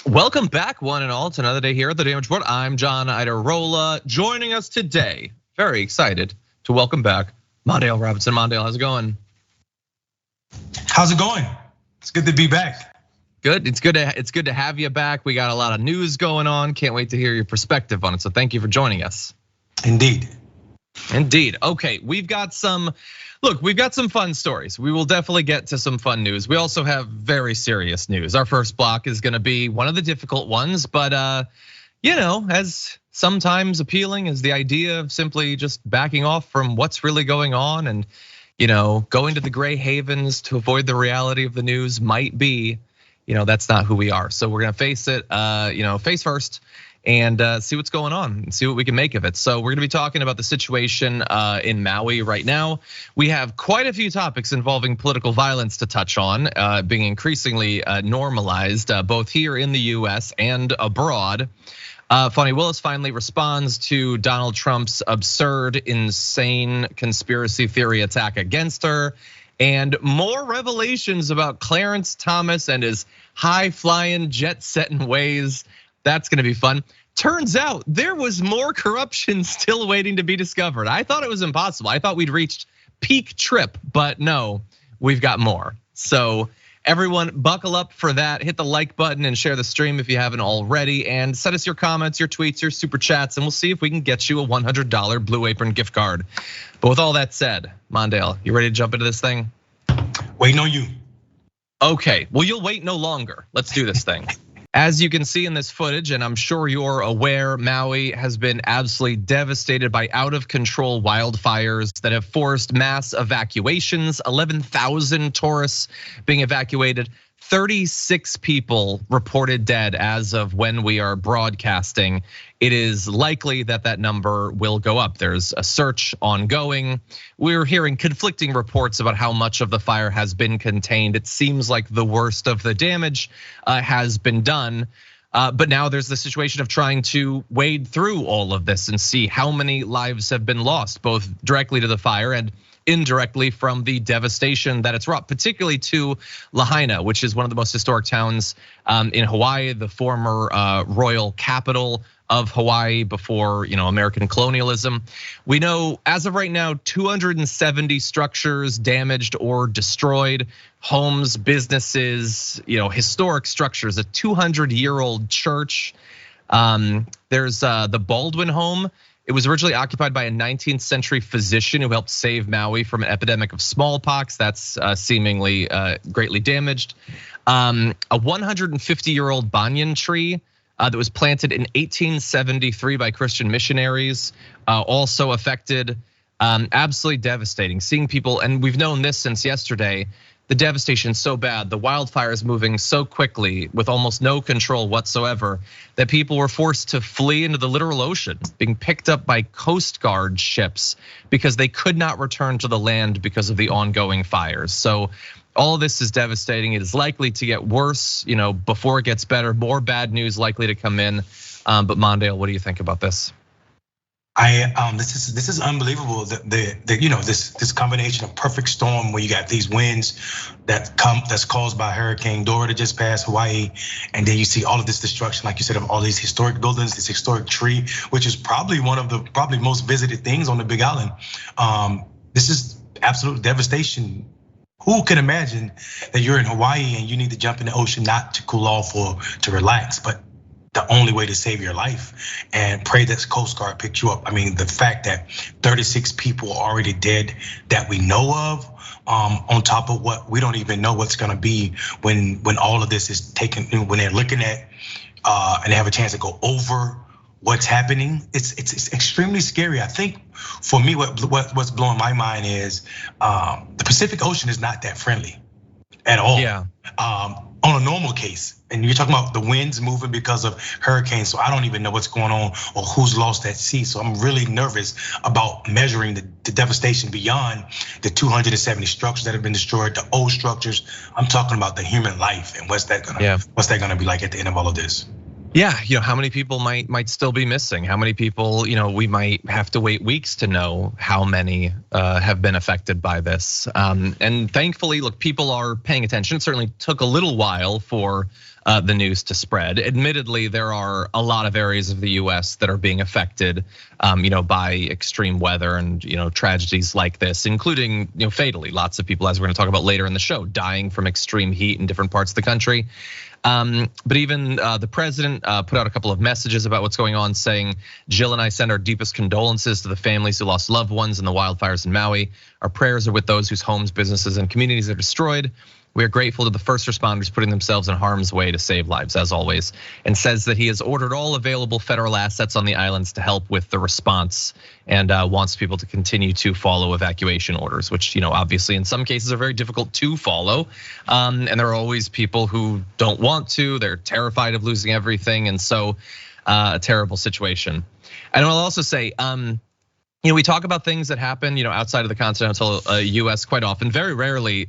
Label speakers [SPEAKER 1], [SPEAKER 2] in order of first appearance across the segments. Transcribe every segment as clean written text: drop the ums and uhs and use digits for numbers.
[SPEAKER 1] Welcome back, one and all, to another day here at the Damage Report. I'm John Iadarola. Joining us today, very excited to welcome back Mondale Robinson. Mondale, how's it going?
[SPEAKER 2] How's it going? It's good to be back.
[SPEAKER 1] Good. It's good to have you back. We got a lot of news going on. Can't wait to hear your perspective on it. So thank you for joining us.
[SPEAKER 2] Indeed.
[SPEAKER 1] Okay, we've got some fun stories. We will definitely get to some fun news. We also have very serious news. Our first block is gonna be one of the difficult ones, but as sometimes appealing as the idea of simply just backing off from what's really going on and going to the gray havens to avoid the reality of the news might be, that's not who we are. So we're gonna face it, face first, and see what's going on and see what we can make of it. So we're gonna be talking about the situation in Maui right now. We have quite a few topics involving political violence to touch on, being increasingly normalized, both here in the US and abroad. Fani Willis finally responds to Donald Trump's absurd, insane conspiracy theory attack against her, and more revelations about Clarence Thomas and his high-flying, jet-setting ways. That's gonna be fun. Turns out there was more corruption still waiting to be discovered. I thought it was impossible. I thought we'd reached peak trip, but no, we've got more. So everyone buckle up for that. Hit the like button and share the stream if you haven't already. And send us your comments, your tweets, your super chats, and we'll see if we can get you a $100 Blue Apron gift card. But with all that said, Mondale, you ready to jump into this thing?
[SPEAKER 2] Waiting on you.
[SPEAKER 1] Okay, well, you'll wait no longer. Let's do this thing. As you can see in this footage, and I'm sure you're aware, Maui has been absolutely devastated by out of control wildfires that have forced mass evacuations, 11,000 tourists being evacuated, 36 people reported dead as of when we are broadcasting. It is likely that that number will go up. There's a search ongoing. We're hearing conflicting reports about how much of the fire has been contained. It seems like the worst of the damage has been done. But now there's the situation of trying to wade through all of this and see how many lives have been lost, both directly to the fire and indirectly from the devastation that it's wrought, particularly to Lahaina, which is one of the most historic towns in Hawaii, the former royal capital of Hawaii before American colonialism. We know as of right now, 270 structures damaged or destroyed, homes, businesses, historic structures, a 200-year-old church. There's the Baldwin home. It was originally occupied by a 19th century physician who helped save Maui from an epidemic of smallpox. That's seemingly greatly damaged. A 150-year-old banyan tree that was planted in 1873 by Christian missionaries, also affected. Absolutely devastating. Seeing people, and we've known this since yesterday, the devastation so bad, the wildfires moving so quickly with almost no control whatsoever, that people were forced to flee into the literal ocean, being picked up by Coast Guard ships because they could not return to the land because of the ongoing fires. So all of this is devastating. It is likely to get worse, before it gets better. More bad news likely to come in. But Mondale, what do you think about this?
[SPEAKER 2] This is unbelievable. This combination of perfect storm where you got these winds that's caused by Hurricane Dora that just passed Hawaii, and then you see all of this destruction, like you said, of all these historic buildings, this historic tree, which is probably one of the most visited things on the Big Island. This is absolute devastation. Who can imagine that you're in Hawaii and you need to jump in the ocean not to cool off or to relax, but the only way to save your life and pray that Coast Guard picked you up. I mean, the fact that 36 people are already dead that we know of, on top of what we don't even know what's gonna be when all of this is taken, when they're looking at and they have a chance to go over what's happening. It's extremely scary. I think for me, what's blowing my mind is the Pacific Ocean is not that friendly at all.
[SPEAKER 1] Yeah.
[SPEAKER 2] On a normal case, and you're talking about the winds moving because of hurricanes, so I don't even know what's going on or who's lost at sea. So I'm really nervous about measuring the devastation beyond the 270 structures that have been destroyed, the old structures. I'm talking about the human life and what's that gonna be like at the end of all of this.
[SPEAKER 1] Yeah, how many people might still be missing? How many people, we might have to wait weeks to know how many have been affected by this. And thankfully, look, people are paying attention. It certainly took a little while for the news to spread. Admittedly, there are a lot of areas of the US that are being affected, by extreme weather and tragedies like this, including fatally. Lots of people, as we're going to talk about later in the show, dying from extreme heat in different parts of the country. But even the president put out a couple of messages about what's going on, saying, Jill and I send our deepest condolences to the families who lost loved ones in the wildfires in Maui. Our prayers are with those whose homes, businesses, and communities are destroyed. We are grateful to the first responders putting themselves in harm's way to save lives, as always, and says that he has ordered all available federal assets on the islands to help with the response and wants people to continue to follow evacuation orders, which obviously in some cases are very difficult to follow. And there are always people who don't want to, they're terrified of losing everything. And so a terrible situation. And I'll also say, we talk about things that happen, outside of the continental US quite often. Very rarely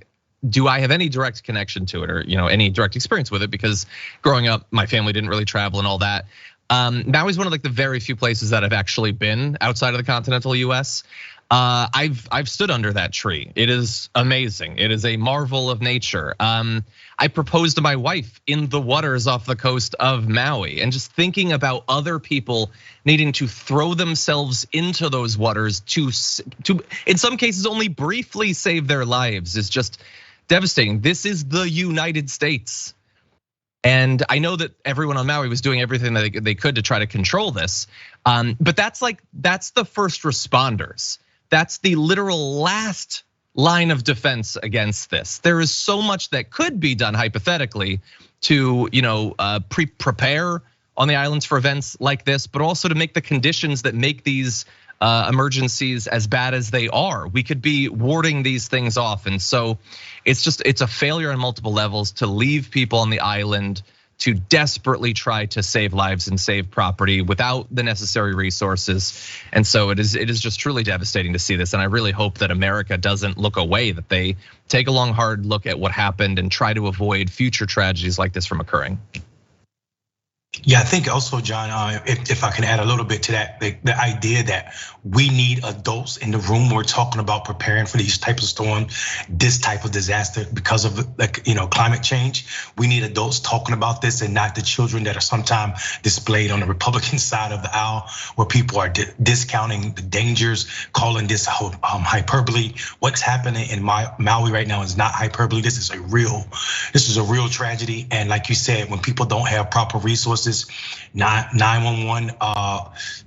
[SPEAKER 1] do I have any direct connection to it or any direct experience with it, because growing up, my family didn't really travel and all that. Maui's one of the very few places that I've actually been outside of the continental US. I've stood under that tree. It is amazing. It is a marvel of nature. I proposed to my wife in the waters off the coast of Maui, and just thinking about other people needing to throw themselves into those waters to in some cases only briefly save their lives is just devastating. This is the United States. And I know that everyone on Maui was doing everything that they could to try to control this. But that's the first responders. That's the literal last line of defense against this. There is so much that could be done hypothetically to prepare on the islands for events like this, but also to make the conditions that make these emergencies as bad as they are. We could be warding these things off. And so it's a failure on multiple levels to leave people on the island to desperately try to save lives and save property without the necessary resources. And so it is just truly devastating to see this. And I really hope that America doesn't look away, that they take a long, hard look at what happened and try to avoid future tragedies like this from occurring.
[SPEAKER 2] Yeah, I think also, John, if I can add a little bit to that, the idea that we need adults in the room when we're talking about preparing for these types of storms, this type of disaster because of climate change. We need adults talking about this and not the children that are sometimes displayed on the Republican side of the aisle, where people are discounting the dangers, calling this hyperbole. What's happening in Maui right now is not hyperbole. This is a real tragedy. And like you said, when people don't have proper resources, 911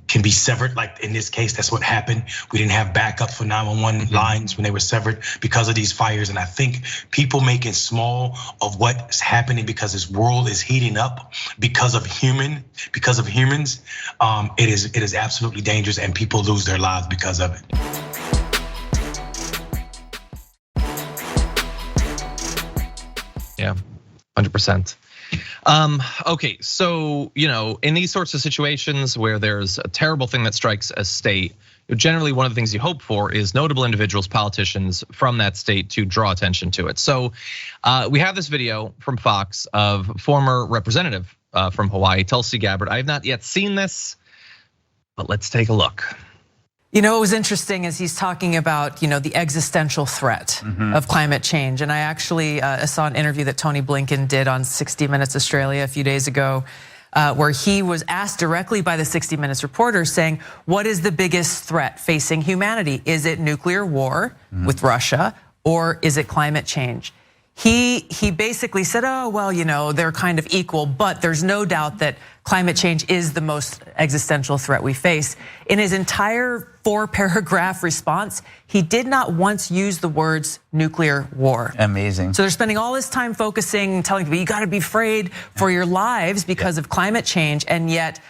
[SPEAKER 2] can be severed. Like in this case, that's what happened. We didn't have backup for 911 lines when they were severed because of these fires. And I think people making small of what's happening because this world is heating up because of humans. It is absolutely dangerous, and people lose their lives because of it.
[SPEAKER 1] Yeah, 100%. Okay, so in these sorts of situations where there's a terrible thing that strikes a state, generally one of the things you hope for is notable individuals, politicians from that state to draw attention to it. So we have this video from Fox of former representative from Hawaii, Tulsi Gabbard. I have not yet seen this, but let's take a look.
[SPEAKER 3] It was interesting as he's talking about, the existential threat of climate change. And I actually saw an interview that Tony Blinken did on 60 Minutes Australia a few days ago, where he was asked directly by the 60 Minutes reporter saying, what is the biggest threat facing humanity? Is it nuclear war with Russia, or is it climate change? He basically said, oh, well, they're kind of equal, but there's no doubt that climate change is the most existential threat we face. In his entire 4-paragraph response, he did not once use the words nuclear war.
[SPEAKER 4] Amazing.
[SPEAKER 3] So they're spending all this time focusing, telling people, you gotta be afraid for your lives because of climate change. And yet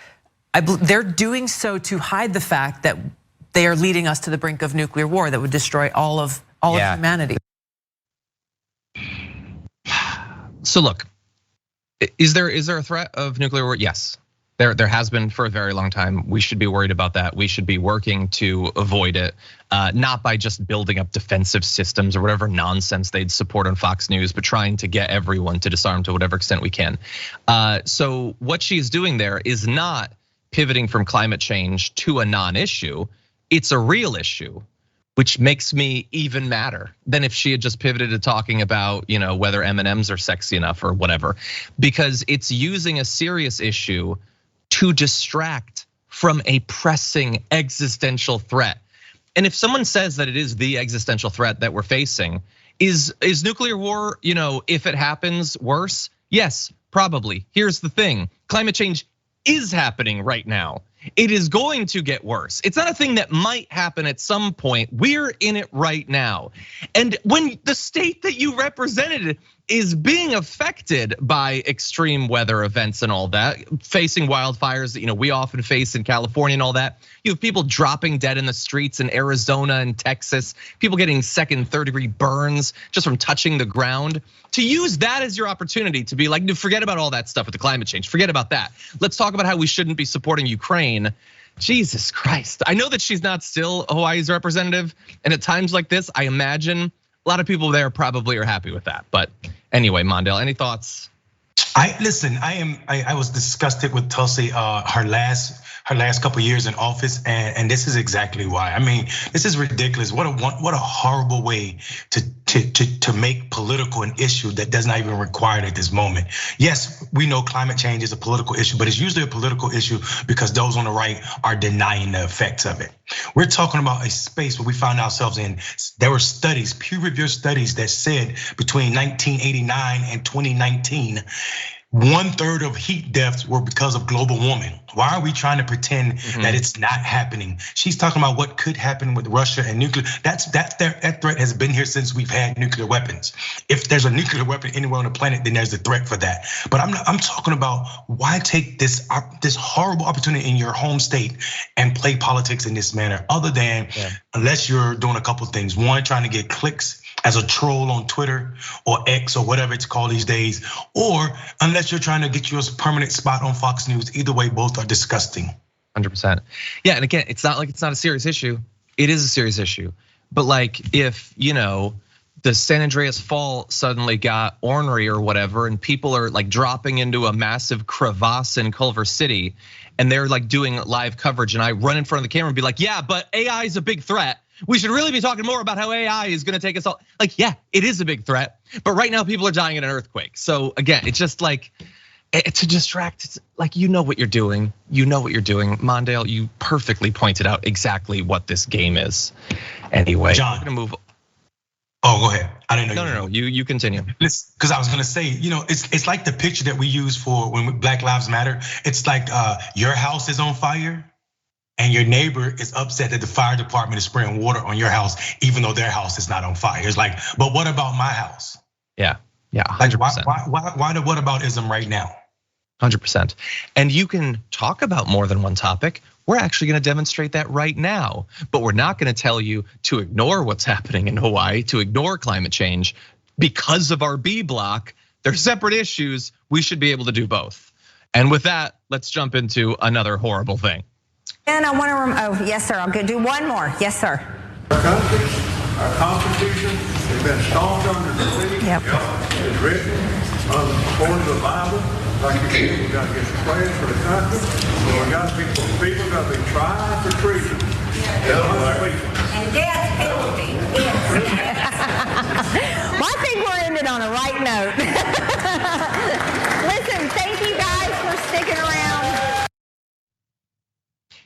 [SPEAKER 3] they're doing so to hide the fact that they are leading us to the brink of nuclear war that would destroy all of humanity.
[SPEAKER 1] So look, is there a threat of nuclear war? Yes. There has been for a very long time. We should be worried about that. We should be working to avoid it, not by just building up defensive systems or whatever nonsense they'd support on Fox News, but trying to get everyone to disarm to whatever extent we can. So what she's doing there is not pivoting from climate change to a non-issue. It's a real issue, which makes me even madder than if she had just pivoted to talking about, whether M&Ms are sexy enough or whatever, because it's using a serious issue to distract from a pressing existential threat. And if someone says that it is the existential threat that we're facing, is nuclear war, if it happens, worse? Yes, probably. Here's the thing, climate change is happening right now. It is going to get worse. It's not a thing that might happen at some point. We're in it right now. And when the state that you represented is being affected by extreme weather events and all that, facing wildfires that we often face in California and all that. You have people dropping dead in the streets in Arizona and Texas, people getting second, third degree burns just from touching the ground. To use that as your opportunity to be like, forget about all that stuff with the climate change, forget about that. Let's talk about how we shouldn't be supporting Ukraine. Jesus Christ. I know that she's not still Hawaii's representative, and at times like this, I imagine a lot of people there probably are happy with that. But anyway, Mondale, any thoughts?
[SPEAKER 2] I was disgusted with Tulsi her last couple years in office, and this is exactly why. I mean, this is ridiculous. What a horrible way to make political an issue that does not even require it at this moment. Yes, we know climate change is a political issue, but it's usually a political issue because those on the right are denying the effects of it. We're talking about a space where we found ourselves in. There were studies, peer-reviewed studies that said between 1989 and 2019, 1/3 of heat deaths were because of global warming. Why are we trying to pretend that it's not happening? She's talking about what could happen with Russia and nuclear. That threat has been here since we've had nuclear weapons. If there's a nuclear weapon anywhere on the planet, then there's a threat for that. But I'm talking about why take this horrible opportunity in your home state and play politics in this manner, other than unless you're doing a couple things. One, trying to get clicks as a troll on Twitter or X or whatever it's called these days, or unless you're trying to get you a permanent spot on Fox News. Either way, both are disgusting.
[SPEAKER 1] 100%. Yeah, and again, it's not like it's not a serious issue. It is a serious issue. But like if, the San Andreas Fault suddenly got ornery or whatever, and people are like dropping into a massive crevasse in Culver City, and they're like doing live coverage, and I run in front of the camera and be like, yeah, but AI is a big threat. We should really be talking more about how AI is gonna take us all. Like, yeah, it is a big threat, but right now people are dying in an earthquake. So again, it's just like, to distract, it's like, you know what you're doing. Mondale, you perfectly pointed out exactly what this game is. Anyway,
[SPEAKER 2] John,
[SPEAKER 1] we're gonna move.
[SPEAKER 2] Oh, go ahead. I didn't know.
[SPEAKER 1] No, you continue.
[SPEAKER 2] Because I was gonna say, it's like the picture that we use for when Black Lives Matter. It's like your house is on fire, and your neighbor is upset that the fire department is spraying water on your house, even though their house is not on fire. It's like, but what about my house?
[SPEAKER 1] Yeah, 100%.
[SPEAKER 2] Why the whataboutism right now?
[SPEAKER 1] 100%. And you can talk about more than one topic. We're actually gonna demonstrate that right now, but we're not gonna tell you to ignore what's happening in Hawaii, to ignore climate change because of our B block. They're separate issues. We should be able to do both. And with that, let's jump into another horrible thing.
[SPEAKER 4] And I want to, yes, sir. I'm going to do one more. Yes, sir.
[SPEAKER 5] Our country, our Constitution has been stomped under the feet.
[SPEAKER 4] Yep.
[SPEAKER 5] It's written according to the Bible. Like you said, we got to get pledged for the country. We got people got to be tried for treason.
[SPEAKER 4] And death penalty. Well, I think we're ended on a right note. Listen, thank you guys for sticking around.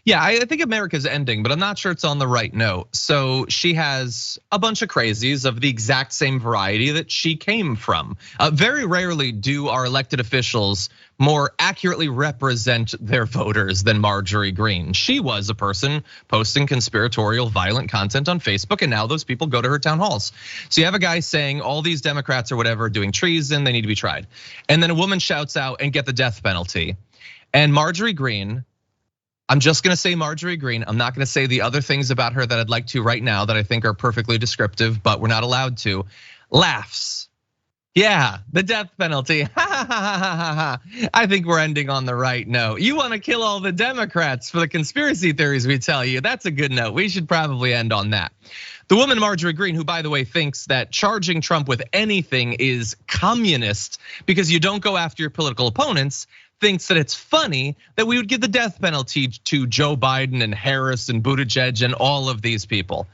[SPEAKER 1] Yeah, I think America's ending, but I'm not sure it's on the right note. So she has a bunch of crazies of the exact same variety that she came from. Very rarely do our elected officials more accurately represent their voters than Marjorie Greene. She was a person posting conspiratorial, violent content on Facebook, and now those people go to her town halls. So you have a guy saying all these Democrats or whatever are doing treason, they need to be tried. And then a woman shouts out and get the death penalty. And Marjorie Greene, I'm just gonna say Marjorie Greene. I'm not gonna say the other things about her that I'd like to right now that I think are perfectly descriptive, but we're not allowed to. Laughs Yeah, the death penalty. I think we're ending on the right note. You want to kill all the Democrats for the conspiracy theories we tell you. That's a good note. We should probably end on that. The woman Marjorie Greene, who by the way thinks that charging Trump with anything is communist because you don't go after your political opponents, thinks that it's funny that we would give the death penalty to Joe Biden and Harris and Buttigieg and all of these people.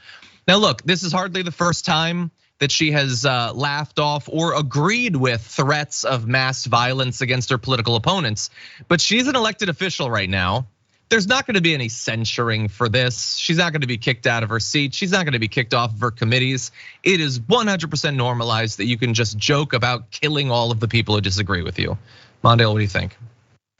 [SPEAKER 1] Now look, this is hardly the first time that she has laughed off or agreed with threats of mass violence against her political opponents. But she's an elected official right now. There's not going to be any censuring for this. She's not going to be kicked out of her seat. She's not going to be kicked off of her committees. It is 100% normalized that you can just joke about killing all of the people who disagree with you. Mondale, what do you think?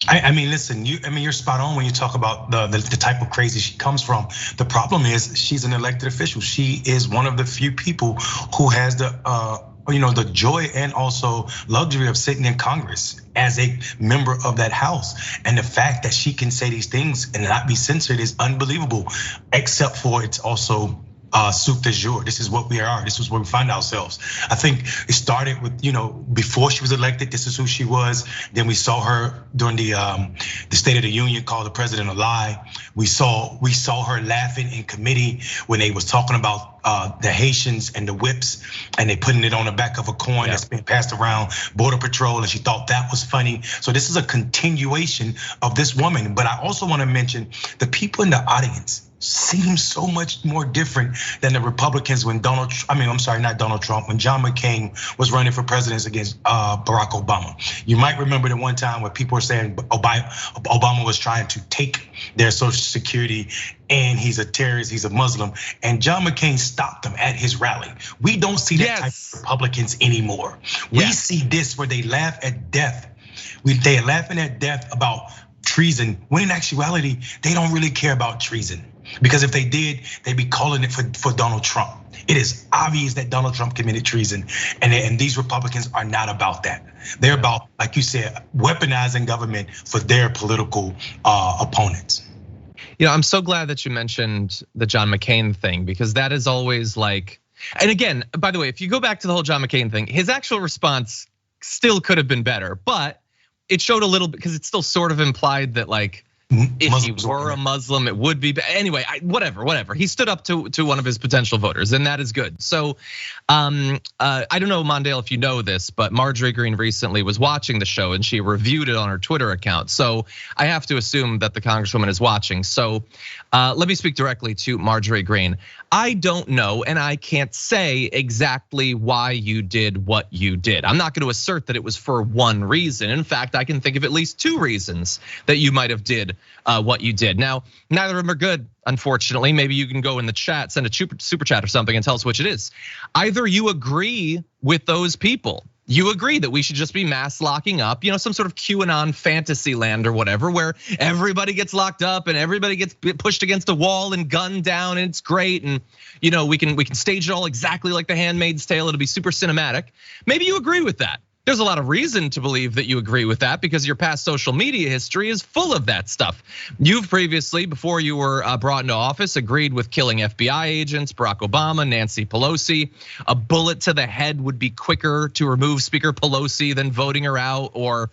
[SPEAKER 2] I mean, listen, you're spot on when you talk about the type of crazy she comes from. The problem is she's an elected official. She is one of the few people who has the joy and also luxury of sitting in Congress as a member of that house. And the fact that she can say these things and not be censored is unbelievable, except for it's also soup du jour. This is what we are. This is where we find ourselves. I think it started with, before she was elected, this is who she was. Then we saw her during the State of the Union, called the president a lie. We saw her laughing in committee when they was talking about the Haitians and the whips, and they putting it on the back of a coin that's been passed around Border Patrol, and she thought that was funny. So this is a continuation of this woman. But I also want to mention the people in the audience seems so much more different than the Republicans when when John McCain was running for president against Barack Obama. You might remember the one time when people were saying Obama was trying to take their Social Security and he's a terrorist, he's a Muslim, and John McCain stopped them at his rally. We don't see that type of Republicans anymore. We see this where they laugh at death. They are laughing at death about treason, when in actuality, they don't really care about treason. Because if they did, they'd be calling it for Donald Trump. It is obvious that Donald Trump committed treason, and these Republicans are not about that. They're about, like you said, weaponizing government for their political opponents.
[SPEAKER 1] I'm so glad that you mentioned the John McCain thing, because that is always like, and again, by the way, if you go back to the whole John McCain thing, his actual response still could have been better, but it showed a little bit, because it still sort of implied that like, if he were a Muslim, it would be. Anyway, whatever. He stood up to one of his potential voters, and that is good. So, I don't know, Mondale, if you know this, but Marjorie Greene recently was watching the show and she reviewed it on her Twitter account. So I have to assume that the Congresswoman is watching. So let me speak directly to Marjorie Greene. I don't know, and I can't say exactly why you did what you did. I'm not going to assert that it was for one reason. In fact, I can think of at least two reasons that you might have did what you did. Now, neither of them are good, unfortunately. Maybe you can go in the chat, send a super chat or something and tell us which it is. Either you agree with those people. You agree that we should just be mass locking up, some sort of QAnon fantasy land or whatever, where everybody gets locked up and everybody gets pushed against a wall and gunned down, and it's great. And we can stage it all exactly like The Handmaid's Tale. It'll be super cinematic. Maybe you agree with that. There's a lot of reason to believe that you agree with that, because your past social media history is full of that stuff. You've previously, before you were brought into office, agreed with killing FBI agents, Barack Obama, Nancy Pelosi. A bullet to the head would be quicker to remove Speaker Pelosi than voting her out, or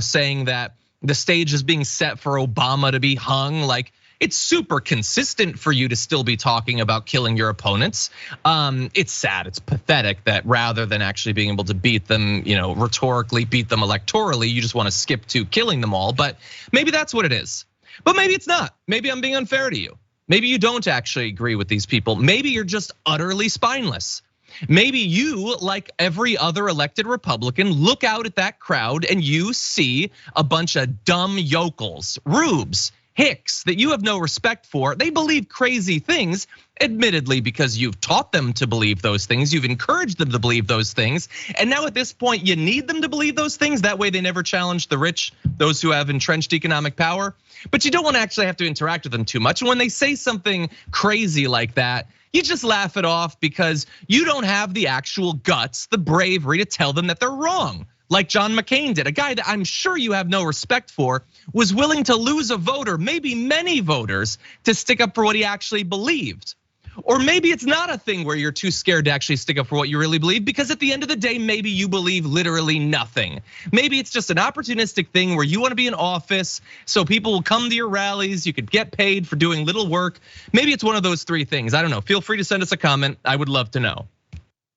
[SPEAKER 1] saying that the stage is being set for Obama to be hung. Like, it's super consistent for you to still be talking about killing your opponents. It's sad, it's pathetic that rather than actually being able to beat them, rhetorically beat them electorally, you just want to skip to killing them all. But maybe that's what it is. But maybe it's not. Maybe I'm being unfair to you. Maybe you don't actually agree with these people. Maybe you're just utterly spineless. Maybe you, like every other elected Republican, look out at that crowd and you see a bunch of dumb yokels, rubes, hicks that you have no respect for. They believe crazy things, admittedly, because you've taught them to believe those things. You've encouraged them to believe those things. And now at this point, you need them to believe those things. That way they never challenge the rich, those who have entrenched economic power. But you don't want to actually have to interact with them too much. And when they say something crazy like that, you just laugh it off because you don't have the actual guts, the bravery to tell them that they're wrong. Like John McCain did, a guy that I'm sure you have no respect for, was willing to lose a voter, maybe many voters, to stick up for what he actually believed. Or maybe it's not a thing where you're too scared to actually stick up for what you really believe, because at the end of the day, maybe you believe literally nothing. Maybe it's just an opportunistic thing where you want to be in office so people will come to your rallies, you could get paid for doing little work. Maybe it's one of those three things. I don't know. Feel free to send us a comment. I would love to know.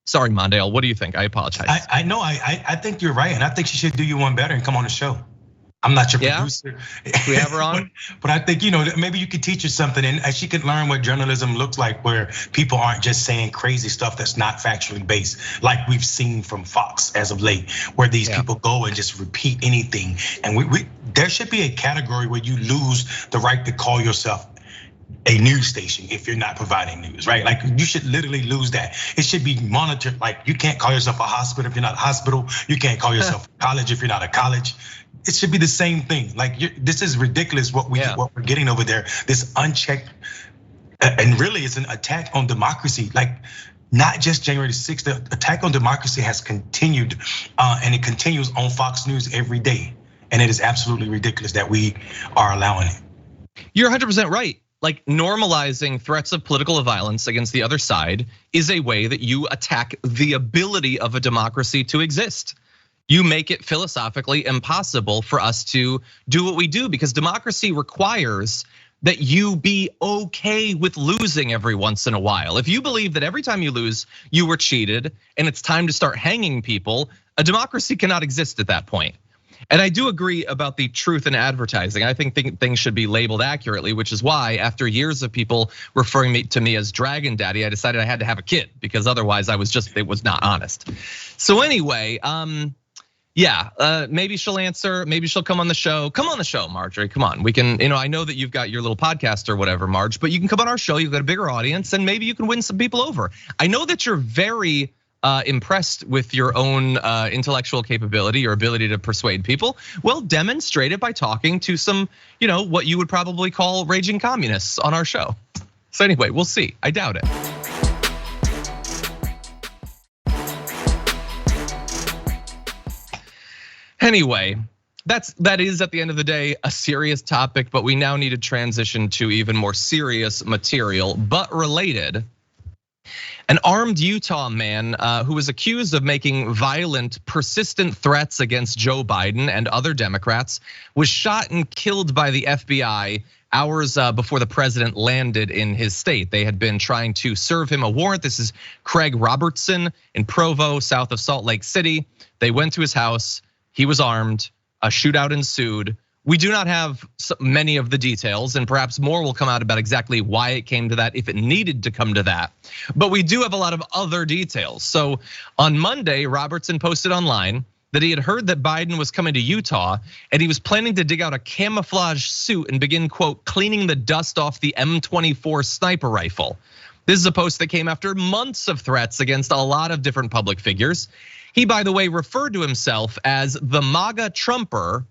[SPEAKER 1] Sorry, Mondale, what do you think? I apologize.
[SPEAKER 2] I know, I think you're right, and I think she should do you one better and come on the show. I'm not your producer.
[SPEAKER 1] We have her on.
[SPEAKER 2] But I think, maybe you could teach her something and she could learn what journalism looks like, where people aren't just saying crazy stuff that's not factually based, like we've seen from Fox as of late, where these people go and just repeat anything. And there should be a category where you lose the right to call yourself a news station if you're not providing news, right? Like you should literally lose that. It should be monitored. Like you can't call yourself a hospital if you're not a hospital. You can't call yourself a college if you're not a college. It should be the same thing. Like this is ridiculous what we're getting over there. This unchecked, and really it's an attack on democracy. Like not just January 6th, the attack on democracy has continued, and it continues on Fox News every day. And it is absolutely ridiculous that we are allowing it.
[SPEAKER 1] You're 100% right. Like normalizing threats of political violence against the other side is a way that you attack the ability of a democracy to exist. You make it philosophically impossible for us to do what we do, because democracy requires that you be okay with losing every once in a while. If you believe that every time you lose, you were cheated and it's time to start hanging people, a democracy cannot exist at that point. And I do agree about the truth in advertising. I think things should be labeled accurately, which is why after years of people referring to me as Dragon Daddy, I decided I had to have a kid, because otherwise it was not honest. So anyway, maybe she'll answer, maybe she'll come on the show. Come on the show, Marjorie, come on. We can, I know that you've got your little podcast or whatever, Marge, but you can come on our show, you've got a bigger audience, and maybe you can win some people over. I know that you're very impressed with your own intellectual capability, your ability to persuade people. Well, demonstrate it by talking to some, what you would probably call raging communists on our show. So anyway, we'll see, I doubt it. Anyway, that is at the end of the day a serious topic, but we now need to transition to even more serious material, but related. An armed Utah man who was accused of making violent, persistent threats against Joe Biden and other Democrats was shot and killed by the FBI hours before the president landed in his state. They had been trying to serve him a warrant. This is Craig Robertson in Provo, south of Salt Lake City. They went to his house. He was armed. A shootout ensued. We do not have many of the details, and perhaps more will come out about exactly why it came to that, if it needed to come to that. But we do have a lot of other details. So on Monday, Robertson posted online that he had heard that Biden was coming to Utah, and he was planning to dig out a camouflage suit and begin, quote, cleaning the dust off the M24 sniper rifle. This is a post that came after months of threats against a lot of different public figures. He, by the way, referred to himself as the MAGA Trumper.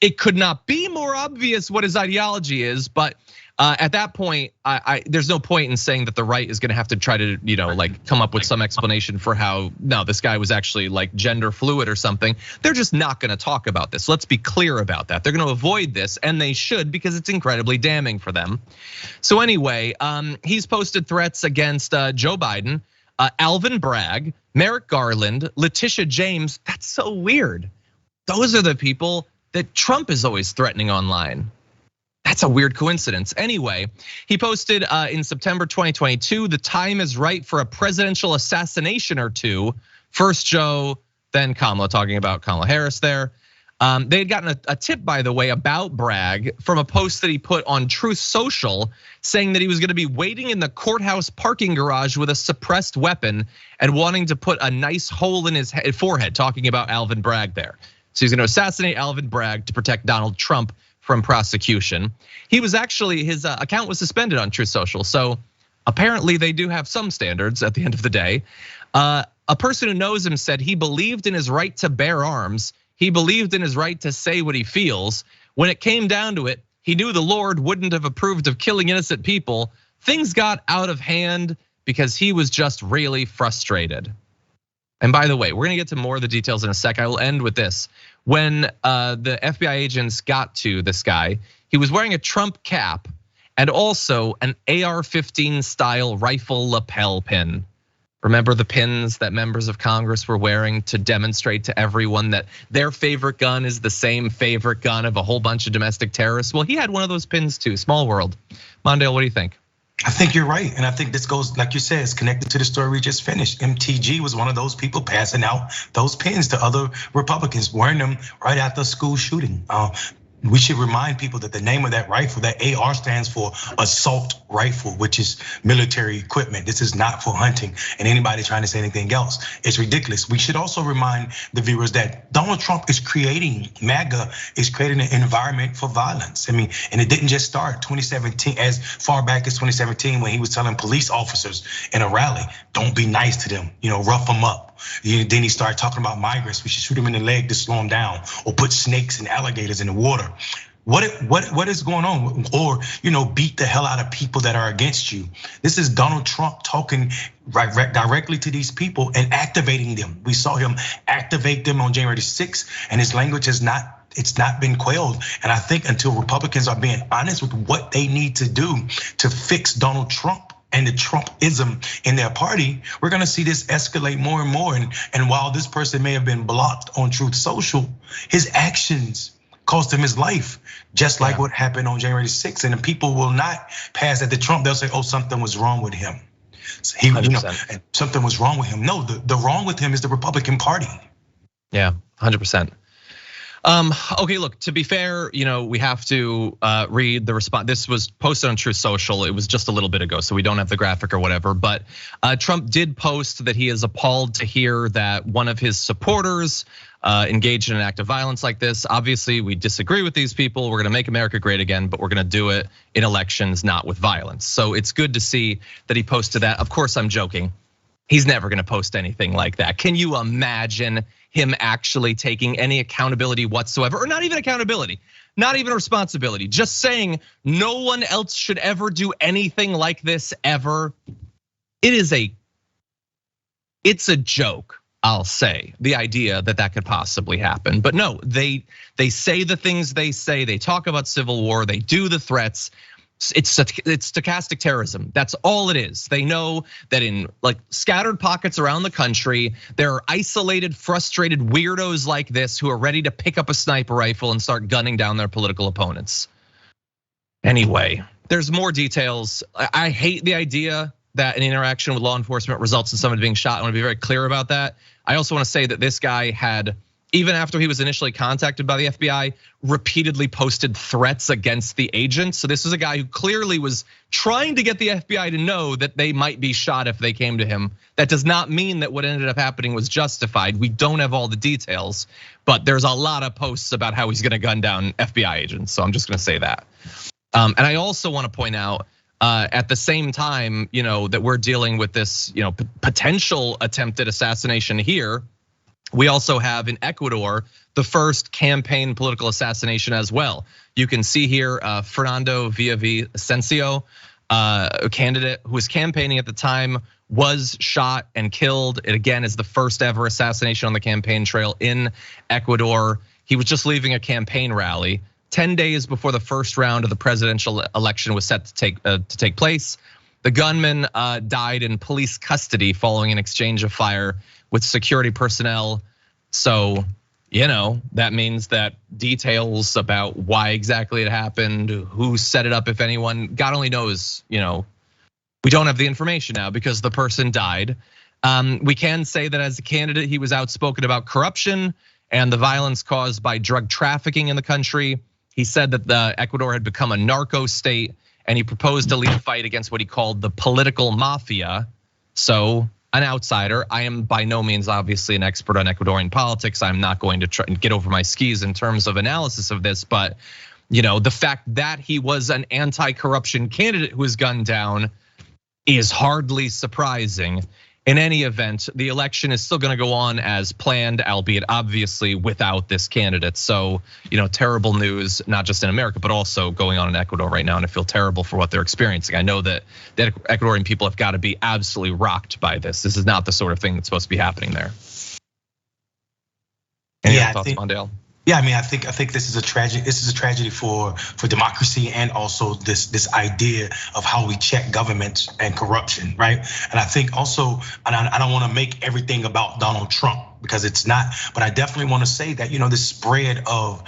[SPEAKER 1] It could not be more obvious what his ideology is, but at that point, there's no point in saying that the right is gonna have to try to, like come up with some explanation for how, no, this guy was actually like gender fluid or something. They're just not gonna talk about this. Let's be clear about that. They're gonna avoid this, and they should, because it's incredibly damning for them. So anyway, he's posted threats against Joe Biden, Alvin Bragg, Merrick Garland, Letitia James. That's so weird. Those are the people that Trump is always threatening online. That's a weird coincidence. Anyway, he posted in September 2022, the time is right for a presidential assassination or two. First Joe, then Kamala, talking about Kamala Harris there. They had gotten a tip, by the way, about Bragg from a post that he put on Truth Social, saying that he was gonna be waiting in the courthouse parking garage with a suppressed weapon and wanting to put a nice hole in his forehead, talking about Alvin Bragg there. So he's gonna assassinate Alvin Bragg to protect Donald Trump from prosecution. He was actually, his account was suspended on Truth Social. So apparently they do have some standards at the end of the day. A person who knows him said he believed in his right to bear arms. He believed in his right to say what he feels. When it came down to it, he knew the Lord wouldn't have approved of killing innocent people. Things got out of hand because he was just really frustrated. And by the way, we're gonna get to more of the details in a sec. I will end with this. When the FBI agents got to this guy, he was wearing a Trump cap, and also an AR-15 style rifle lapel pin. Remember the pins that members of Congress were wearing to demonstrate to everyone that their favorite gun is the same favorite gun of a whole bunch of domestic terrorists? Well, he had one of those pins too. Small world. Mondale, what do you think?
[SPEAKER 2] I think you're right. And I think this goes, like you said, it's connected to the story we just finished. MTG was one of those people passing out those pins to other Republicans, wearing them right after a school shooting. We should remind people that the name of that rifle, that AR, stands for assault rifle, which is military equipment. This is not for hunting, and anybody trying to say anything else, it's ridiculous. We should also remind the viewers that Donald Trump is creating, MAGA is creating an environment for violence. I mean, and it didn't just start 2017, as far back as 2017, when he was telling police officers in a rally, don't be nice to them, rough them up. Then he started talking about migrants. We should shoot them in the leg to slow them down, or put snakes and alligators in the water. What is going on? Or beat the hell out of people that are against you. This is Donald Trump talking directly to these people and activating them. We saw him activate them on January 6th, and his language has not been quelled. And I think until Republicans are being honest with what they need to do to fix Donald Trump and the Trumpism in their party, we're gonna see this escalate more and more. And while this person may have been blocked on Truth Social, his actions cost him his life, just like what happened on January 6th. And the people will not pass at the Trump. They'll say, oh, something was wrong with him. So and something was wrong with him. No, the wrong with him is the Republican Party.
[SPEAKER 1] Yeah, 100%. Okay, look, to be fair, we have to read the response. This was posted on Truth Social. It was just a little bit ago, so we don't have the graphic or whatever. But Trump did post that he is appalled to hear that one of his supporters engaged in an act of violence like this. Obviously, we disagree with these people. We're gonna make America great again, but we're gonna do it in elections, not with violence. So it's good to see that he posted that. Of course, I'm joking. He's never gonna post anything like that. Can you imagine him actually taking any accountability whatsoever, or not even accountability, not even responsibility, just saying no one else should ever do anything like this ever? It's a joke, I'll say, the idea that could possibly happen. But no, they say the things they say, they talk about civil war, they do the threats. It's stochastic terrorism. That's all it is. They know that in scattered pockets around the country, there are isolated, frustrated weirdos like this who are ready to pick up a sniper rifle and start gunning down their political opponents. Anyway, there's more details. I hate the idea that an interaction with law enforcement results in someone being shot. I want to be very clear about that. I also want to say that this guy had, even after he was initially contacted by the FBI, repeatedly posted threats against the agents. So this is a guy who clearly was trying to get the FBI to know that they might be shot if they came to him. That does not mean that what ended up happening was justified. We don't have all the details, but there's a lot of posts about how he's gonna gun down FBI agents. So I'm just gonna say that. And I also want to point out, at the same time, that we're dealing with this, potential attempted assassination here, we also have in Ecuador the first campaign political assassination as well. You can see here Fernando Villavicencio, a candidate who was campaigning at the time, was shot and killed. It again is the first ever assassination on the campaign trail in Ecuador. He was just leaving a campaign rally 10 days before the first round of the presidential election was set to take place. The gunman died in police custody following an exchange of fire with security personnel. So, that means that details about why exactly it happened, who set it up, if anyone, God only knows, we don't have the information now because the person died. We can say that as a candidate, he was outspoken about corruption and the violence caused by drug trafficking in the country. He said that the Ecuador had become a narco state, and he proposed to lead a fight against what he called the political mafia. So, an outsider. I am by no means obviously an expert on Ecuadorian politics. I'm not going to try and get over my skis in terms of analysis of this, but the fact that he was an anti-corruption candidate who was gunned down is hardly surprising. In any event, the election is still gonna go on as planned, albeit obviously without this candidate. So, terrible news, not just in America, but also going on in Ecuador right now. And I feel terrible for what they're experiencing. I know that the Ecuadorian people have got to be absolutely rocked by this. This is not the sort of thing that's supposed to be happening there. Any other thoughts, Mondale?
[SPEAKER 2] Yeah, I mean, I think this is a tragedy. This is a tragedy for democracy, and also this idea of how we check governments and corruption, right? And I think also, and I don't want to make everything about Donald Trump, because it's not, but I definitely want to say that, this spread of,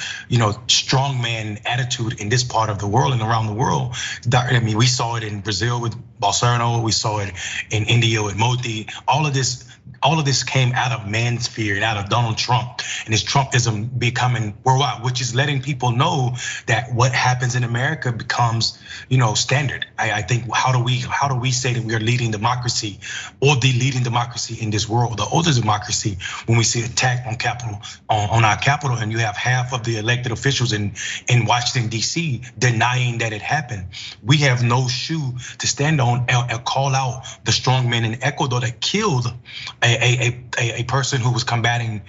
[SPEAKER 2] strongman attitude in this part of the world and around the world. I mean, we saw it in Brazil with Bolsonaro, we saw it in India with Modi. All of this came out of man's fear and out of Donald Trump and his Trumpism becoming worldwide, which is letting people know that what happens in America becomes, standard. I think how do we say that we are leading democracy, or the leading democracy in this world, the older democracy, when we see attack on our capital, and you have half of the elected officials in Washington D.C. denying that it happened. We have no shoe to stand on and call out the strong men in Ecuador that killed a person who was combating,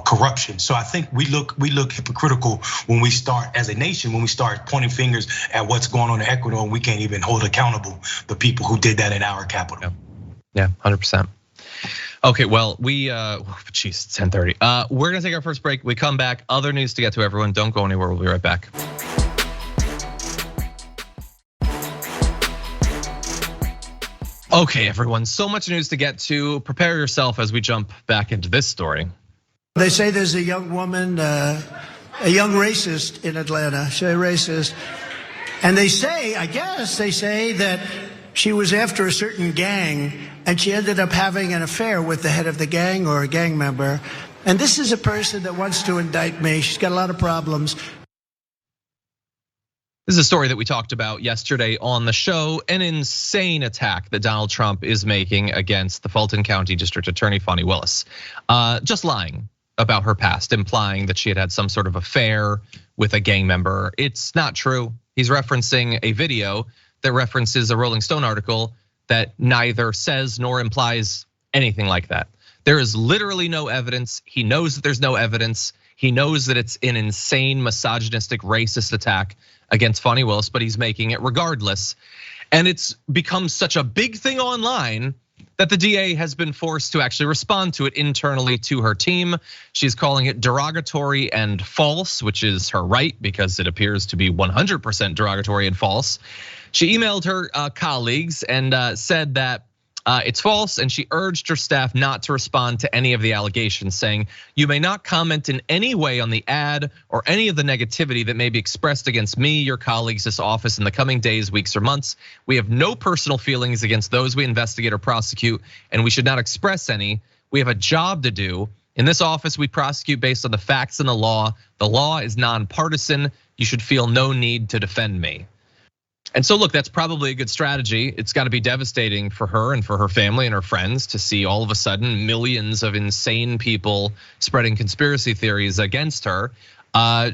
[SPEAKER 2] corruption. So I think we look hypocritical when we start, as a nation, when we start pointing fingers at what's going on in Ecuador, and we can't even hold accountable the people who did that in our capital.
[SPEAKER 1] Yeah, 100%. Okay, well, it's 10:30. We're gonna take our first break. We come back, other news to get to, everyone. Don't go anywhere, we'll be right back. Okay, everyone, so much news to get to. Prepare yourself as we jump back into this story.
[SPEAKER 6] They say there's a young woman, a young racist in Atlanta, she's a racist. And they say that she was after a certain gang, and she ended up having an affair with the head of the gang or a gang member. And this is a person that wants to indict me. She's got a lot of problems.
[SPEAKER 1] This is a story that we talked about yesterday on the show, an insane attack that Donald Trump is making against the Fulton County District Attorney, Fani Willis. Just lying about her past, implying that she had some sort of affair with a gang member. It's not true. He's referencing a video that references a Rolling Stone article that neither says nor implies anything like that. There is literally no evidence. He knows that there's no evidence. He knows that it's an insane, misogynistic, racist attack against Fani Willis, but he's making it regardless. And it's become such a big thing online that the DA has been forced to actually respond to it internally to her team. She's calling it derogatory and false, which is her right, because it appears to be 100% derogatory and false. She emailed her colleagues and said that it's false, and she urged her staff not to respond to any of the allegations, saying, "You may not comment in any way on the ad or any of the negativity that may be expressed against me, your colleagues, this office in the coming days, weeks, or months. We have no personal feelings against those we investigate or prosecute, and we should not express any. We have a job to do. In this office, we prosecute based on the facts and the law. The law is nonpartisan. You should feel no need to defend me." And so look, that's probably a good strategy. It's got to be devastating for her and for her family and her friends to see all of a sudden millions of insane people spreading conspiracy theories against her.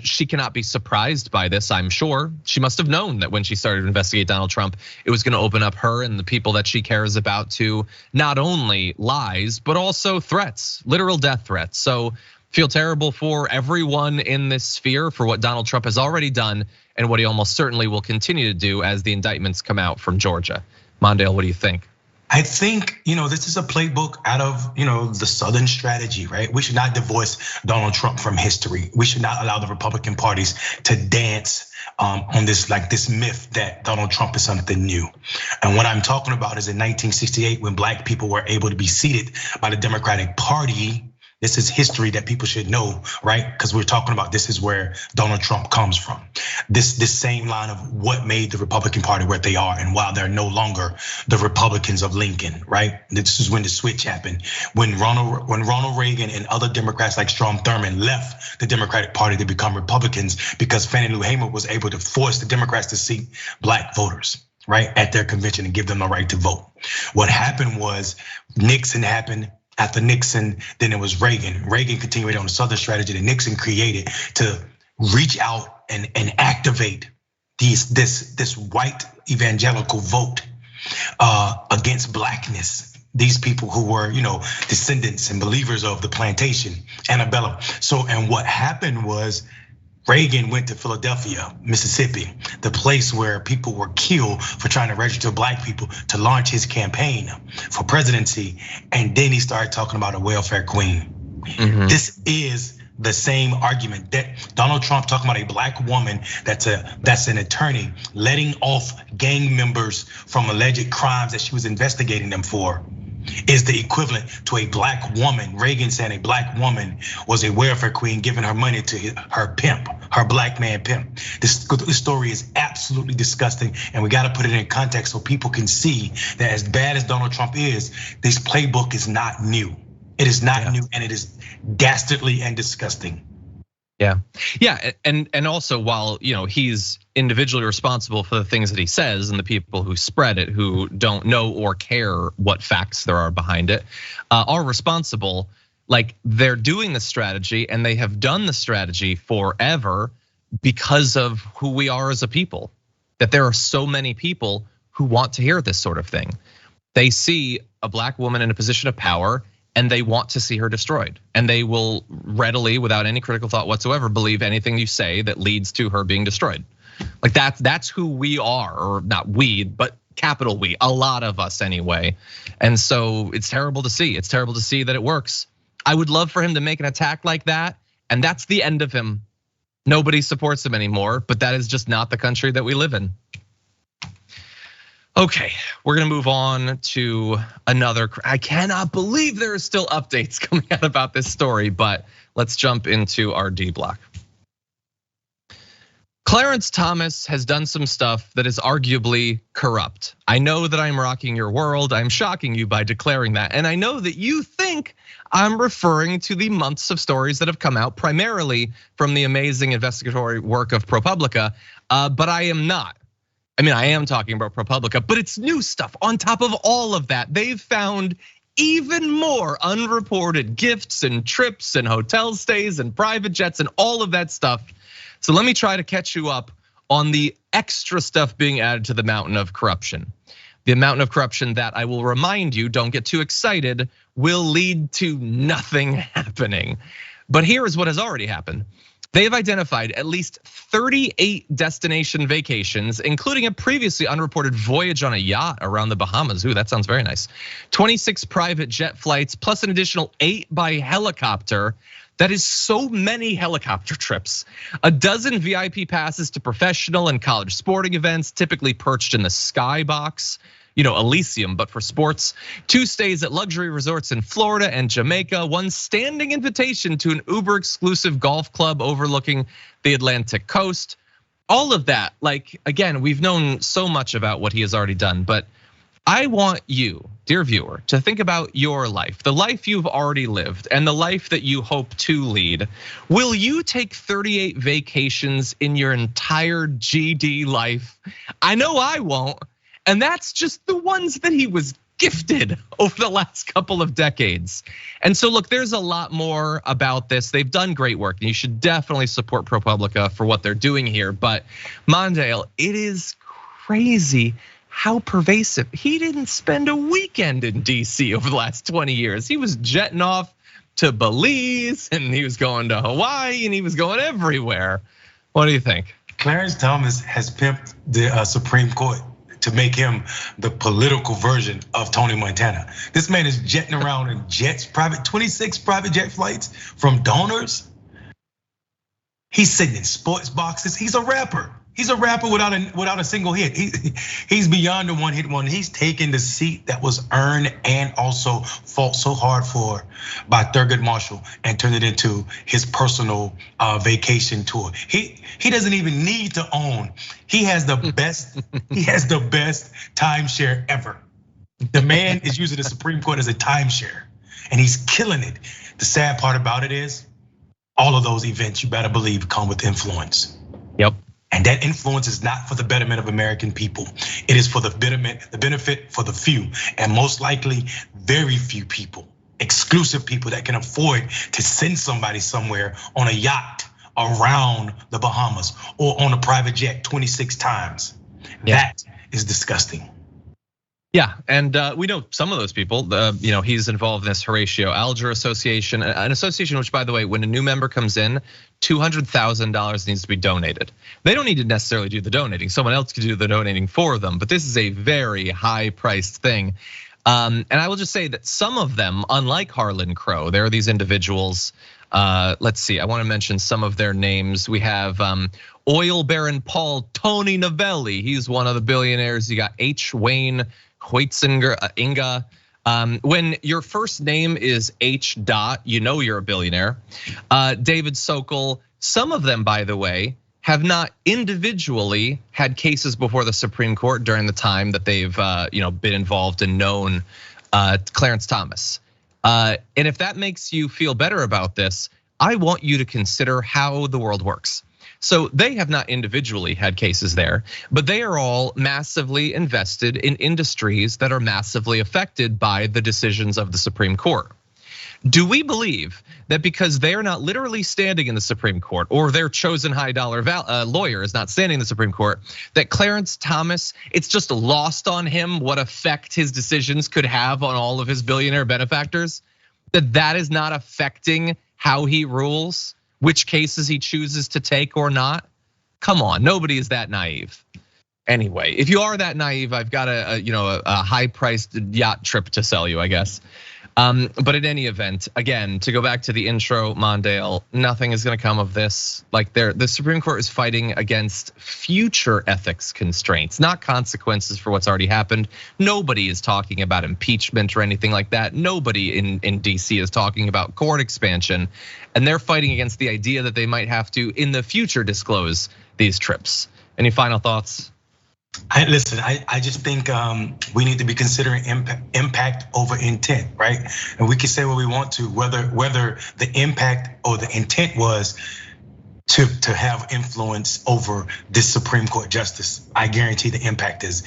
[SPEAKER 1] She cannot be surprised by this, I'm sure. She must have known that when she started to investigate Donald Trump, it was going to open up her and the people that she cares about to not only lies, but also threats, literal death threats. So feel terrible for everyone in this sphere for what Donald Trump has already done and what he almost certainly will continue to do as the indictments come out from Georgia. Mondale, what do you think?
[SPEAKER 2] I think, this is a playbook out of, the Southern strategy, right? We should not divorce Donald Trump from history. We should not allow the Republican parties to dance on this myth that Donald Trump is something new. And what I'm talking about is in 1968, when black people were able to be seated by the Democratic Party. This is history that people should know, right? Because we're talking about this is where Donald Trump comes from. This same line of what made the Republican Party where they are, and why they're no longer the Republicans of Lincoln, right? This is when the switch happened. When Ronald Reagan and other Democrats like Strom Thurmond left the Democratic Party to become Republicans, because Fannie Lou Hamer was able to force the Democrats to seat black voters, right, at their convention and give them the right to vote. What happened was Nixon happened. After Nixon, then it was Reagan. Reagan continued on the Southern strategy that Nixon created to reach out and activate this white evangelical vote against blackness. These people who were, descendants and believers of the plantation, antebellum. So, and what happened was Reagan went to Philadelphia, Mississippi, the place where people were killed for trying to register black people, to launch his campaign for presidency. And then he started talking about a welfare queen. Mm-hmm. This is the same argument that Donald Trump talking about a black woman that's an attorney letting off gang members from alleged crimes that she was investigating them for is the equivalent to a black woman. Reagan saying a black woman was a welfare queen giving her money to her pimp, her black man pimp. This story is absolutely disgusting, and we got to put it in context so people can see that as bad as Donald Trump is, this playbook is not new. It is not new, and it is dastardly and disgusting.
[SPEAKER 1] Yeah, and also while he's individually responsible for the things that he says and the people who spread it, who don't know or care what facts there are behind it, are responsible. Like, they're doing the strategy and they have done the strategy forever because of who we are as a people. That there are so many people who want to hear this sort of thing. They see a black woman in a position of power and they want to see her destroyed. And they will readily, without any critical thought whatsoever, believe anything you say that leads to her being destroyed. Like that's who we are, or not we, but capital We, a lot of us anyway. And so it's terrible to see. It's terrible to see that it works. I would love for him to make an attack like that, and that's the end of him. Nobody supports him anymore, but that is just not the country that we live in. Okay, we're gonna move on to another. I cannot believe there are still updates coming out about this story, but let's jump into our D block. Clarence Thomas has done some stuff that is arguably corrupt. I know that I'm rocking your world. I'm shocking you by declaring that. And I know that you think I'm referring to the months of stories that have come out primarily from the amazing investigatory work of ProPublica, but I am not. I mean, I am talking about ProPublica, but it's new stuff on top of all of that. They've found even more unreported gifts and trips and hotel stays and private jets and all of that stuff. So let me try to catch you up on the extra stuff being added to the mountain of corruption. The mountain of corruption that, I will remind you, don't get too excited, will lead to nothing happening. But here is what has already happened. They have identified at least 38 destination vacations, including a previously unreported voyage on a yacht around the Bahamas. Ooh, that sounds very nice. 26 private jet flights, plus an additional 8 by helicopter. That is so many helicopter trips. A dozen VIP passes to professional and college sporting events, typically perched in the skybox. Elysium, but for sports. 2 stays at luxury resorts in Florida and Jamaica. 1 standing invitation to an Uber exclusive golf club overlooking the Atlantic coast. All of that, like, again, we've known so much about what he has already done, but I want you, dear viewer, to think about your life, the life you've already lived and the life that you hope to lead. Will you take 38 vacations in your entire GD life? I know I won't. And that's just the ones that he was gifted over the last couple of decades. And so look, there's a lot more about this. They've done great work, and you should definitely support ProPublica for what they're doing here. But Mondale, it is crazy how pervasive. He didn't spend a weekend in DC over the last 20 years. He was jetting off to Belize, and he was going to Hawaii, and he was going everywhere. What do you think?
[SPEAKER 2] Clarence Thomas has pimped the Supreme Court to make him the political version of Tony Montana. This man is jetting around in jets, 26 private jet flights from donors. He's sitting in sports boxes. He's a rapper. He's a rapper without a single hit. He's beyond the one hit one. He's taken the seat that was earned and also fought so hard for by Thurgood Marshall and turned it into his personal vacation tour. He doesn't even need to own. He has the best. He has the best timeshare ever. The man is using the Supreme Court as a timeshare, and he's killing it. The sad part about it is, all of those events, you better believe, come with influence.
[SPEAKER 1] Yep.
[SPEAKER 2] And that influence is not for the betterment of American people. It is for the benefit for the few, and most likely very few people, exclusive people that can afford to send somebody somewhere on a yacht around the Bahamas or on a private jet 26 times. Yeah. That is disgusting.
[SPEAKER 1] Yeah, and we know some of those people. He's involved in this Horatio Alger Association, an association which, by the way, when a new member comes in, $200,000 needs to be donated. They don't need to necessarily do the donating. Someone else could do the donating for them, but this is a very high-priced thing. And I will just say that some of them, unlike Harlan Crow, there are these individuals Let's see, I want to mention some of their names. We have oil baron Paul Tony Novelli. He's one of the billionaires. You got H. Wayne Huizenga, Inga. When your first name is H. Dot, you know you're a billionaire. David Sokol. Some of them, by the way, have not individually had cases before the Supreme Court during the time that they've been involved and known Clarence Thomas. And if that makes you feel better about this, I want you to consider how the world works. So they have not individually had cases there, but they are all massively invested in industries that are massively affected by the decisions of the Supreme Court. Do we believe that because they are not literally standing in the Supreme Court, or their chosen high dollar lawyer is not standing in the Supreme Court, that Clarence Thomas, it's just lost on him what effect his decisions could have on all of his billionaire benefactors? That is not affecting how he rules, which cases he chooses to take or not? Come on, nobody is that naive. Anyway, if you are that naive, I've got a high-priced yacht trip to sell you, I guess. But in any event, again, to go back to the intro, Mondale, nothing is gonna come of this. Like the Supreme Court is fighting against future ethics constraints, not consequences for what's already happened. Nobody is talking about impeachment or anything like that. Nobody in DC is talking about court expansion. And they're fighting against the idea that they might have to, in the future, disclose these trips. Any final thoughts?
[SPEAKER 2] I just think we need to be considering impact over intent, right? And we can say what we want to, whether the impact or the intent was to have influence over this Supreme Court justice. I guarantee the impact is.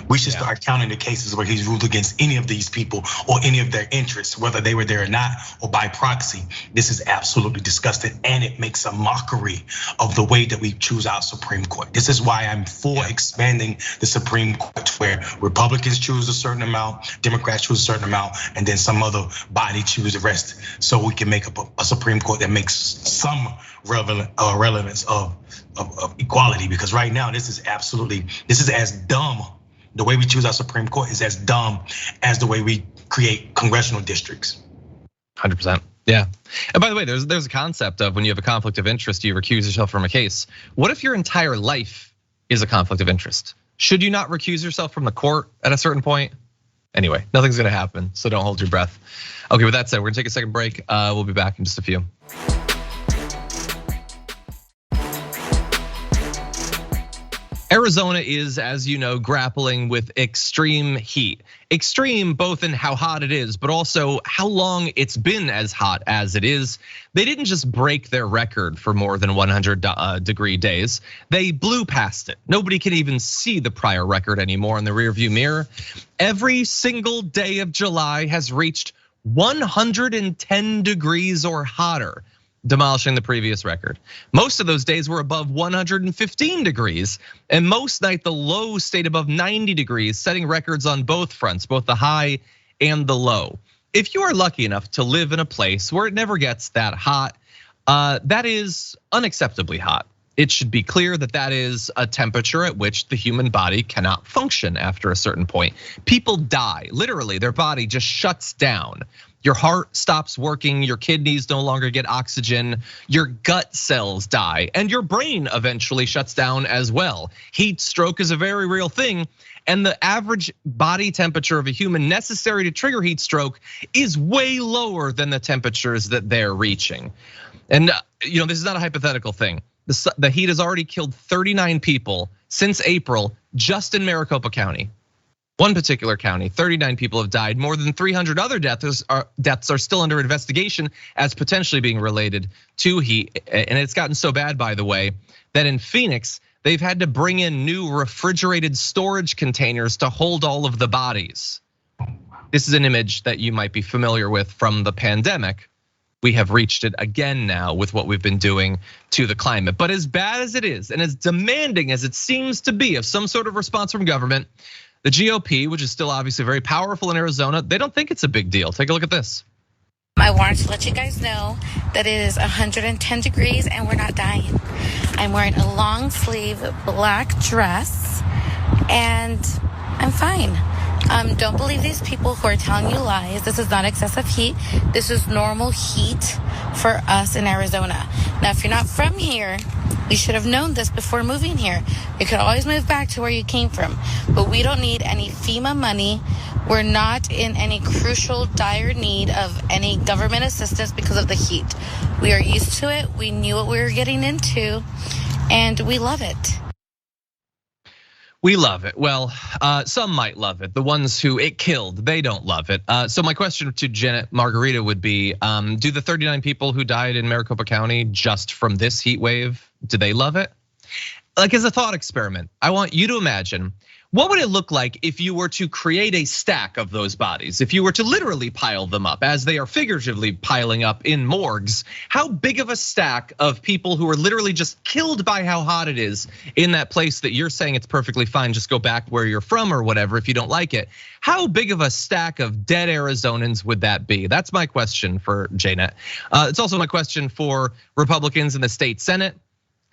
[SPEAKER 2] We should start counting the cases where he's ruled against any of these people or any of their interests, whether they were there or not, or by proxy. This is absolutely disgusting, and it makes a mockery of the way that we choose our Supreme Court. This is why I'm for expanding the Supreme Court, where Republicans choose a certain amount, Democrats choose a certain amount, and then some other body choose the rest, so we can make up a Supreme Court that makes some relevance of equality. Because right now, this is as dumb. The way we choose our Supreme Court is as dumb as the way we create congressional districts.
[SPEAKER 1] 100%. Yeah. And by the way, there's a concept of when you have a conflict of interest, you recuse yourself from a case. What if your entire life is a conflict of interest? Should you not recuse yourself from the court at a certain point? Anyway, nothing's gonna happen, so don't hold your breath. Okay, with that said, we're gonna take a second break. We'll be back in just a few. Arizona is, as you know, grappling with extreme heat. Extreme both in how hot it is, but also how long it's been as hot as it is. They didn't just break their record for more than 100-degree days. They blew past it. Nobody can even see the prior record anymore in the rearview mirror. Every single day of July has reached 110 degrees or hotter, demolishing the previous record. Most of those days were above 115 degrees, and most night the low stayed above 90 degrees, setting records on both fronts, both the high and the low. If you are lucky enough to live in a place where it never gets that hot, that is unacceptably hot. It should be clear that that is a temperature at which the human body cannot function after a certain point. People die, literally, their body just shuts down. Your heart stops working, your kidneys no longer get oxygen, your gut cells die, and your brain eventually shuts down as well. Heat stroke is a very real thing, and the average body temperature of a human necessary to trigger heat stroke is way lower than the temperatures that they're reaching. And this is not a hypothetical thing. The heat has already killed 39 people since April just in Maricopa County. One particular county, 39 people have died. More than 300 other deaths are still under investigation as potentially being related to heat. And it's gotten so bad, by the way, that in Phoenix, they've had to bring in new refrigerated storage containers to hold all of the bodies. This is an image that you might be familiar with from the pandemic. We have reached it again now with what we've been doing to the climate. But as bad as it is, and as demanding as it seems to be of some sort of response from government, the GOP, which is still obviously very powerful in Arizona, they don't think it's a big deal. Take a look at this.
[SPEAKER 7] I wanted to let you guys know that it is 110 degrees and we're not dying. I'm wearing a long sleeve black dress and I'm fine. Don't believe these people who are telling you lies. This is not excessive heat. This is normal heat for us in Arizona. Now, if you're not from here, you should have known this before moving here. You could always move back to where you came from. But we don't need any FEMA money. We're not in any crucial, dire need of any government assistance because of the heat. We are used to it. We knew what we were getting into, and we love it.
[SPEAKER 1] We love it. Well, some might love it. The ones who it killed, they don't love it. So my question to Janet Margarita would be, do the 39 people who died in Maricopa County just from this heat wave, do they love it? Like, as a thought experiment, I want you to imagine, what would it look like if you were to create a stack of those bodies? If you were to literally pile them up as they are figuratively piling up in morgues, how big of a stack of people who are literally just killed by how hot it is in that place that you're saying it's perfectly fine, just go back where you're from or whatever if you don't like it. How big of a stack of dead Arizonans would that be? That's my question for Janet. It's also my question for Republicans in the state Senate.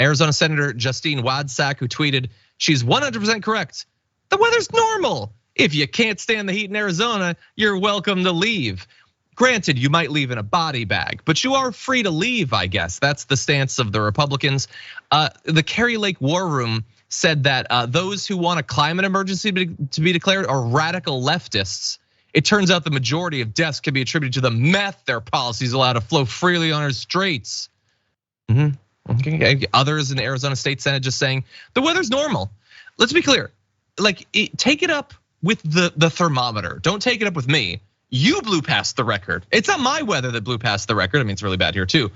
[SPEAKER 1] Arizona Senator Justine Wadsack, who tweeted, she's 100% correct. The weather's normal. If you can't stand the heat in Arizona, you're welcome to leave. Granted, you might leave in a body bag, but you are free to leave, I guess. That's the stance of the Republicans. The Kerry Lake War Room said that those who want a climate emergency to be declared are radical leftists. It turns out the majority of deaths can be attributed to the meth their policies allow to flow freely on our streets. Okay. Others in the Arizona State Senate just saying the weather's normal. Let's be clear. Like, take it up with the thermometer. Don't take it up with me. You blew past the record. It's not my weather that blew past the record. I mean, it's really bad here too.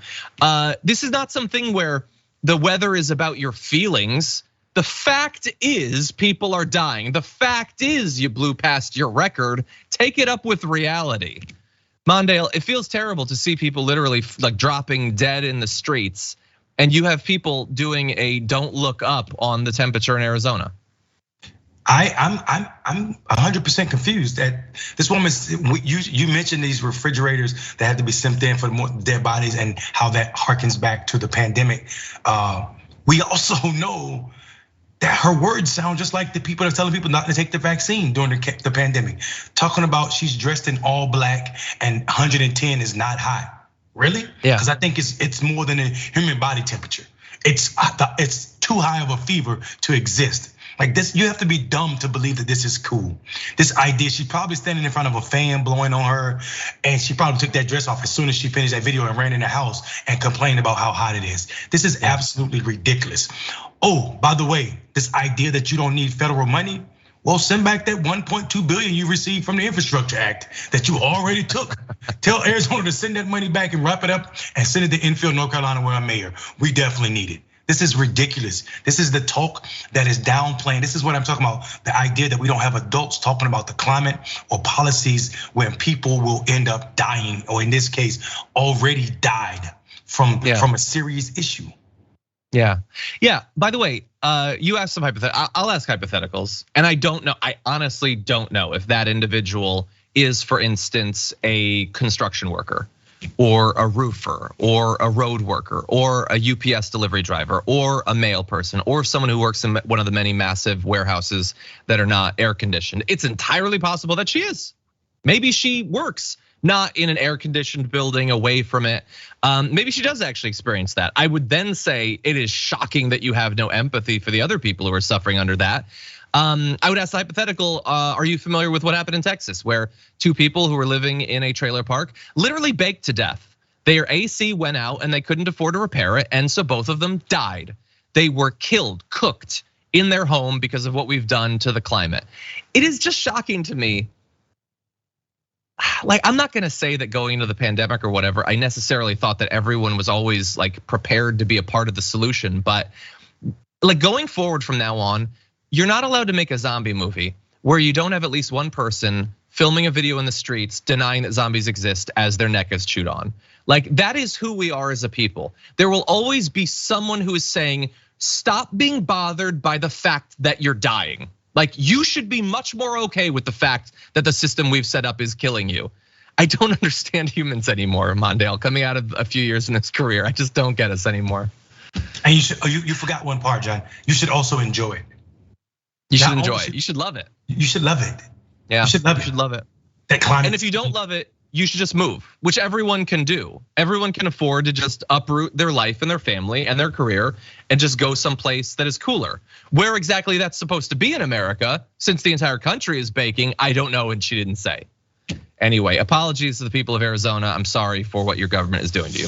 [SPEAKER 1] This is not something where the weather is about your feelings. The fact is people are dying. The fact is you blew past your record. Take it up with reality. Mondale, it feels terrible to see people literally like dropping dead in the streets, and you have people doing a don't look up on the temperature in Arizona.
[SPEAKER 2] I'm 100% confused that this woman. You mentioned these refrigerators that had to be sent in for more dead bodies and how that harkens back to the pandemic. We also know that her words sound just like the people that are telling people not to take the vaccine during the pandemic. Talking about she's dressed in all black and 110 is not hot. Really?
[SPEAKER 1] Yeah.
[SPEAKER 2] Because I think it's more than a human body temperature. It's too high of a fever to exist. Like this, you have to be dumb to believe that this is cool. This idea, she's probably standing in front of a fan blowing on her, and she probably took that dress off as soon as she finished that video and ran in the house and complained about how hot it is. This is absolutely ridiculous. Oh, by the way, this idea that you don't need federal money, well, send back that 1.2 billion you received from the Infrastructure Act that you already took. Tell Arizona to send that money back and wrap it up and send it to Enfield, North Carolina, where I'm mayor. We definitely need it. This is ridiculous. This is the talk that is downplaying. This is what I'm talking about. The idea that we don't have adults talking about the climate or policies when people will end up dying, or in this case, already died from a serious issue.
[SPEAKER 1] Yeah. By the way, you asked some hypotheticals. I'll ask hypotheticals, and I don't know. I honestly don't know if that individual is, for instance, a construction worker, or a roofer, or a road worker, or a UPS delivery driver, or a mail person, or someone who works in one of the many massive warehouses that are not air conditioned. It's entirely possible that she is. Maybe she works not in an air conditioned building away from it. Maybe she does actually experience that. I would then say it is shocking that you have no empathy for the other people who are suffering under that. I would ask the hypothetical, are you familiar with what happened in Texas, where two people who were living in a trailer park literally baked to death? Their AC went out and they couldn't afford to repair it, and so both of them died. They were killed, cooked in their home because of what we've done to the climate. It is just shocking to me. Like, I'm not gonna say that going into the pandemic or whatever, I necessarily thought that everyone was always like prepared to be a part of the solution, but like going forward from now on, you're not allowed to make a zombie movie where you don't have at least one person filming a video in the streets denying that zombies exist as their neck is chewed on. Like, that is who we are as a people. There will always be someone who is saying, stop being bothered by the fact that you're dying. Like, you should be much more okay with the fact that the system we've set up is killing you. I don't understand humans anymore, Mondale, coming out of a few years in this career. I just don't get us anymore.
[SPEAKER 2] And you forgot one part, John. You should also enjoy it.
[SPEAKER 1] You should enjoy it. You should love it.
[SPEAKER 2] You should love it.
[SPEAKER 1] Yeah,
[SPEAKER 2] you should love it.
[SPEAKER 1] You should love it.
[SPEAKER 2] That climate.
[SPEAKER 1] And if you don't love it, you should just move, which everyone can do. Everyone can afford to just uproot their life and their family and their career and just go someplace that is cooler. Where exactly that's supposed to be in America, since the entire country is baking, I don't know, and she didn't say. Anyway, apologies to the people of Arizona. I'm sorry for what your government is doing to you.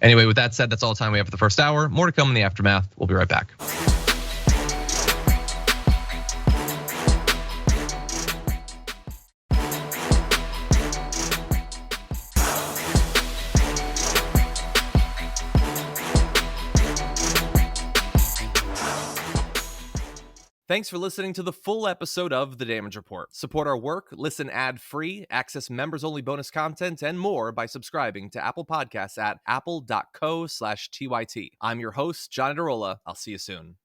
[SPEAKER 1] Anyway, with that said, that's all the time we have for the first hour. More to come in the aftermath. We'll be right back. Thanks for listening to the full episode of The Damage Report. Support our work, listen ad-free, access members-only bonus content, and more by subscribing to Apple Podcasts at apple.co/TYT. I'm your host, John Iadarola. I'll see you soon.